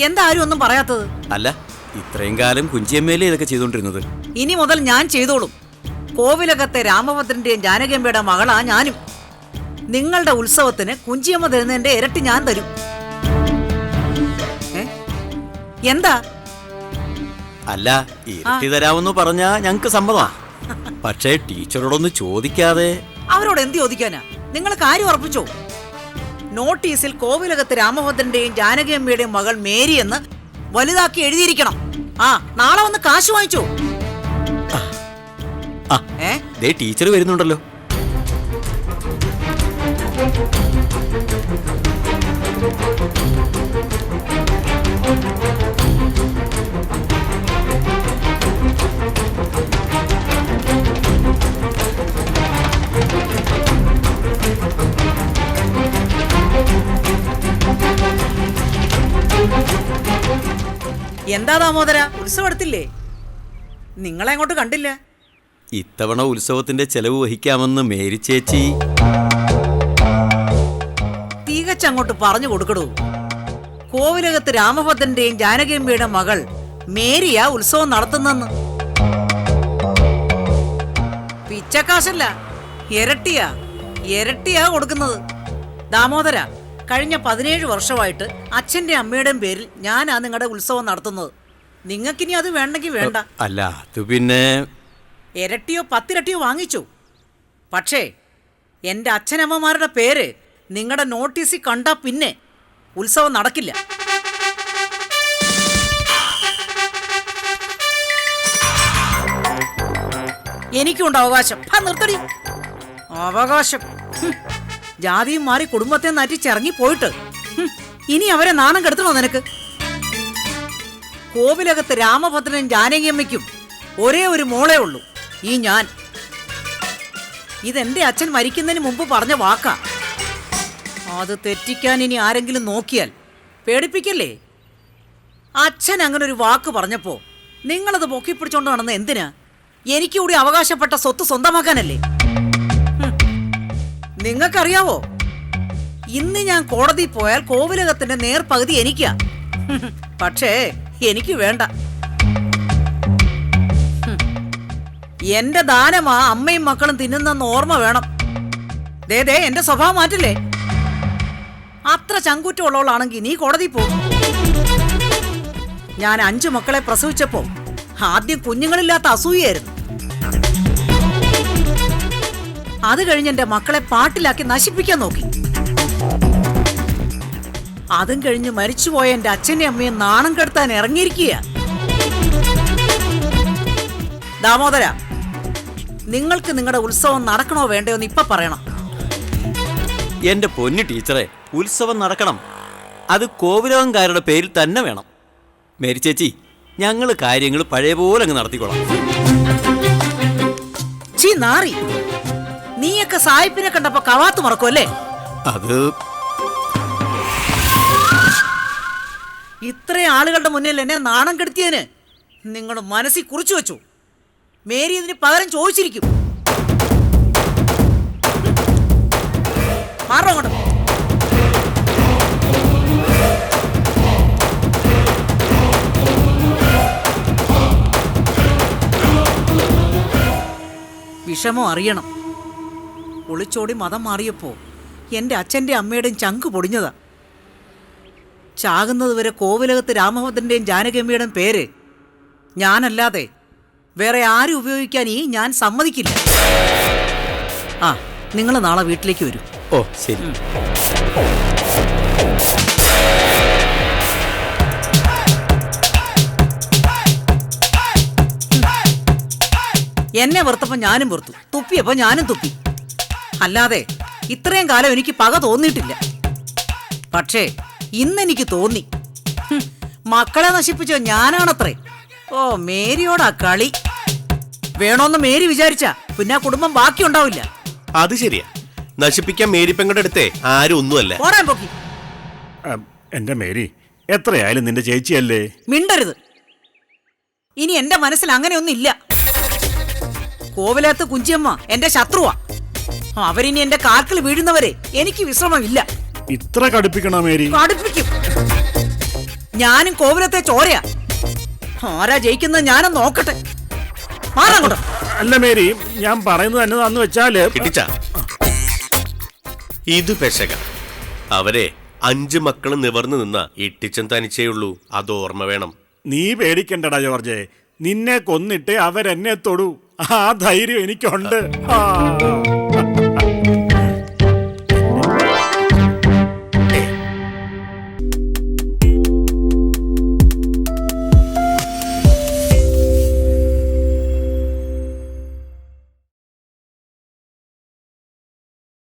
എന്താ ആരും ഒന്നും പറയാത്തത്? അല്ല, ഇത്രയും കാലം കുഞ്ചിയമ്മേലെ ഇതൊക്കെ ചെയ്തോണ്ടിരുന്നത്. ഇനി മുതൽ ഞാൻ ചെയ്തോളും. കോവിലകത്തെ രാമഭദ്രന്റെയും ജാനകിയമ്മയുടെ മകളാ ഞാനും. നിങ്ങളുടെ ഉത്സവത്തിന് കുഞ്ചിയമ്മ തരുന്നതിന്റെ ഇരട്ടി ഞാൻ തരും. എന്താ? അല്ല, ഇരട്ടി തരാമെന്ന് പറഞ്ഞാ ഞങ്ങക്ക് സമ്മതമാ. പക്ഷേ ടീച്ചറോടൊന്ന് ചോദിക്കാതെ. അവരോട് എന്ത് ചോദിക്കാനാ? നിങ്ങൾ കാര്യം ഉറപ്പിച്ചോ? നോട്ടീസിൽ കോവിലകത്ത് രാമഭദ്രന്റെയും ജാനകിയമ്മയുടെയും മകൾ മേരി എന്ന് വലുതാക്കി എഴുതിയിരിക്കണം. നാളെ വന്ന് കാശ് വാങ്ങിച്ചോ. ടീച്ചർ വരുന്നുണ്ടല്ലോ. എന്താ ദാമോദര, ഉത്സവം എടുത്തില്ലേ? നിങ്ങളെ അങ്ങോട്ട് കണ്ടില്ല. ഇത്തവണ ഉത്സവത്തിന്റെ ചെലവ് വഹിക്കാമെന്ന് മേരി ചേച്ചി തികച്ചങ്ങോട്ട് പറഞ്ഞു കൊടുക്കടൂ. കോവിലകത്ത് രാമഭദ്രന്റെയും ജാനകിയമ്മയുടെ മകൾ മേരിയാ ഉത്സവം നടത്തുന്നെന്ന്. പിച്ചക്കാശല്ല, ഇരട്ടിയാ കൊടുക്കുന്നത്. ദാമോദര, കഴിഞ്ഞ 17 വർഷമായിട്ട് അച്ഛന്റെ അമ്മയുടെയും പേരിൽ ഞാനാ നിങ്ങളുടെ ഉത്സവം നടത്തുന്നത്. നിങ്ങൾക്കിനി അത് വേണ്ടെങ്കിൽ വേണ്ട. അല്ല, അത് പിന്നെ ഇരട്ടിയോ 10 ഇരട്ടിയോ വാങ്ങിച്ചു. പക്ഷേ എൻ്റെ അച്ഛനമ്മമാരുടെ പേര് നിങ്ങളുടെ നോട്ടീസിൽ കണ്ടാ പിന്നെ ഉത്സവം നടക്കില്ല. എനിക്കുണ്ട് അവകാശം. നിർത്തടി. അവകാശം ജാതിയും മാറി കുടുംബത്തെ നാറ്റിച്ചിറങ്ങി പോയിട്ട് ഇനി അവരെ നാണം കെടുത്തണോ നിനക്ക്? കോവിലകത്ത് രാമഭദ്രനും ജാനകിയമ്മയ്ക്കും ഒരേ ഒരു മോളേ ഉള്ളൂ, ഈ ഞാൻ. ഇതെന്റെ അച്ഛൻ മരിക്കുന്നതിന് മുമ്പ് പറഞ്ഞ വാക്കാ. അത് തെറ്റിക്കാൻ ഇനി ആരെങ്കിലും നോക്കിയാൽ പേടിപ്പിക്കല്ലേ. അച്ഛൻ അങ്ങനെ ഒരു വാക്ക് പറഞ്ഞപ്പോ നിങ്ങളത് പൊക്കിപ്പിടിച്ചോണ്ട് നടന്ന എന്തിനാ? എനിക്ക് കൂടി അവകാശപ്പെട്ട സ്വത്ത് സ്വന്തമാക്കാനല്ലേ? നിങ്ങൾക്കറിയാവോ, ഇന്ന് ഞാൻ കോടതിയിൽ പോയാൽ കോവിലകത്തിന്റെ നേർപകുതി എനിക്കാ. പക്ഷേ എനിക്ക് വേണ്ട. എന്റെ ദാനമാ അമ്മയും മക്കളും തിന്നുന്നെന്ന് ഓർമ്മ വേണം. ദേ എന്റെ സ്വഭാവം മാറ്റില്ലേ. അത്ര ചങ്കൂറ്റമുള്ളവളാണെങ്കിൽ നീ കോടതിയിൽ പോകും. ഞാൻ 5 മക്കളെ പ്രസവിച്ചപ്പോ ആദ്യം കുഞ്ഞുങ്ങളില്ലാത്ത അസൂയായിരുന്നു. അത് കഴിഞ്ഞ് എന്റെ മക്കളെ പാട്ടിലാക്കി നശിപ്പിക്കാൻ നോക്കി. അതും കഴിഞ്ഞ് മരിച്ചുപോയ എന്റെ അച്ഛനെ അമ്മയെ നാണം കെടുത്താൻ ഇറങ്ങിയിരിക്കുക. ദാമോദര, നിങ്ങൾക്ക് നിങ്ങളുടെ ഉത്സവം നടക്കണോ വേണ്ടയോ എന്ന് ഇപ്പൊ പറയണം. എന്റെ പൊന്നു ടീച്ചറെ, ഉത്സവം നടക്കണം. അത് കോവിലകംകാരുടെ പേരിൽ തന്നെ വേണം. മേരി ചേച്ചി, ഞങ്ങൾ കാര്യങ്ങൾ പഴയ പോലെ അങ്ങ് നടത്തിക്കോളാം. നാറി, നീയൊക്കെ സായിപ്പിനെ കണ്ടപ്പോ കവാത്ത് മറക്കുമല്ലേ? അത് ഇത്രയും ആളുകളുടെ മുന്നിൽ എന്നെ നാണം കെടുത്തിയതിന് നിങ്ങൾ മനസ്സിൽ കുറിച്ചു വെച്ചു. മേരി ഇതിന് പകരം ചോദിച്ചിരിക്കും. മാറോ അങ്ങോട്ട്. വിഷമം അറിയണം. ഒളിച്ചോടി മതം മാറിയപ്പോ എൻ്റെ അച്ഛൻ്റെ അമ്മയുടെയും ചങ്ക് പൊടിഞ്ഞതാ. ചാകുന്നത് വരെ കോവിലകത്ത് രാമഭദ്രന്റെയും ജാനകിയമ്മയുടെയും പേര് ഞാനല്ലാതെ വേറെ ആരും ഉപയോഗിക്കാൻ ഞാൻ സമ്മതിക്കില്ല. നിങ്ങൾ നാളെ വീട്ടിലേക്ക് വരൂ. ഓ ശരി. എന്നെ വെറുത്തപ്പോ ഞാനും വെറുത്തു, തുപ്പിയപ്പോ ഞാനും തുപ്പി. അല്ലാതെ ഇത്രയും കാലം എനിക്ക് പക തോന്നിയിട്ടില്ല. പക്ഷേ ഇന്നെനിക്ക് തോന്നി. മക്കളെ നശിപ്പിച്ചോ ഞാനാണത്രേ. ഓ, മേരിയോടാ കളി. വേണോന്ന് മേരി വിചാരിച്ച പിന്നെ ആ കുടുംബം ബാക്കി ഉണ്ടാവില്ല. അത് ശരിയാ, നശിപ്പിക്കാൻ മേരി പെങ്ങളുടെ അടുത്തേ ആരും ഒന്നുമല്ല. പോരാൻ പോക്കി. എന്റെ മേരി, എത്രയായാലും നിന്റെ ചേച്ചിയല്ലേ. മിണ്ടരുത്. ഇനി എന്റെ മനസ്സിൽ അങ്ങനെയൊന്നും ഇല്ല. കോവിലകത്ത് കുഞ്ചിയമ്മ എന്റെ ശത്രുവാ. അവരിനി എന്റെ കാൽക്കൽ വീഴുന്നവരെ എനിക്ക് വിശ്രമമില്ല. ഇത്ര കടുപ്പിക്കണോ മേരി? കടുപ്പിക്കും. ഞാനും കോവിലത്തെ ചോരയാ. ആരാ ജയിക്കുന്നത് ഞാനൊന്ന് നോക്കട്ടെ. മാറങ്ങോട്ടോ. അല്ല മേരി, ഞാൻ പറയുന്നത് എന്നതാന്ന് വെച്ചാല് കിട്ടിച്ച ഇത് പെശക. അവരെ 5 മക്കളും നിവർന്നു നിന്ന ഇട്ടിച്ചൻ തനിച്ചേ ഉള്ളൂ, അത് ഓർമ്മ വേണം. നീ പേടിക്കണ്ടടാ ജോർജെ, നിന്നെ കൊന്നിട്ട് അവരെന്നെ തൊടൂ. ആ ധൈര്യം എനിക്കുണ്ട്. ആ